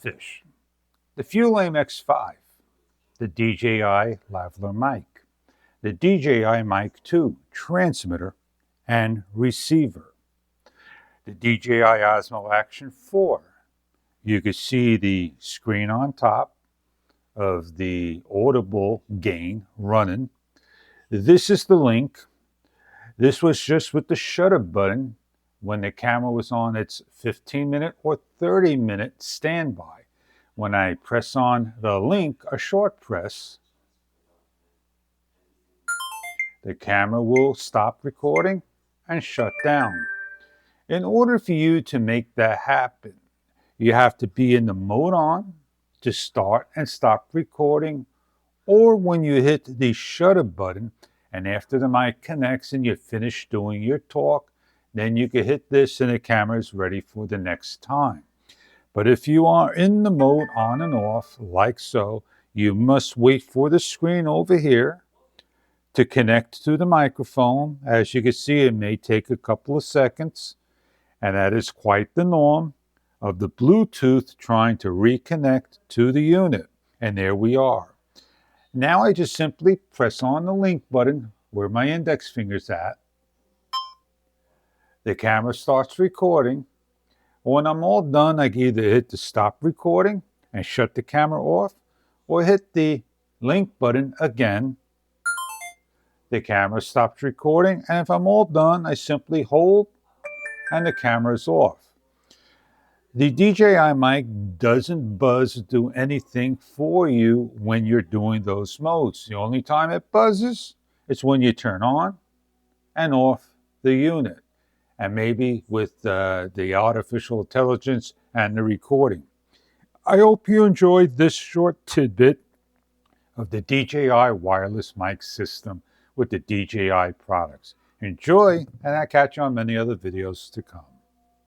fish, the Fuel Aim X5, the DJI Lavalier mic, the DJI Mic 2 transmitter and receiver, the DJI Osmo Action 4. You can see the screen on top of the audible gain running. This is the link. This was just with the shutter button when the camera was on its 15-minute or 30-minute standby. When I press on the link, a short press, the camera will stop recording and shut down. In order for you to make that happen, you have to be in the mode on to start and stop recording, or when you hit the shutter button and after the mic connects and you finish doing your talk, then you can hit this and the camera is ready for the next time. But if you are in the mode on and off, like so, you must wait for the screen over here to connect to the microphone. As you can see, it may take a couple of seconds, and that is quite the norm of the Bluetooth trying to reconnect to the unit. And there we are. Now I just simply press on the link button where my index finger's at. The camera starts recording. When I'm all done, I can either hit the stop recording and shut the camera off, or hit the link button again. The camera stops recording, and if I'm all done, I simply hold and the camera is off. The DJI mic doesn't buzz or do anything for you when you're doing those modes. The only time it buzzes is when you turn on and off the unit, and maybe with the artificial intelligence and the recording. I hope you enjoyed this short tidbit of the DJI wireless mic system with the DJI products. Enjoy, and I'll catch you on many other videos to come.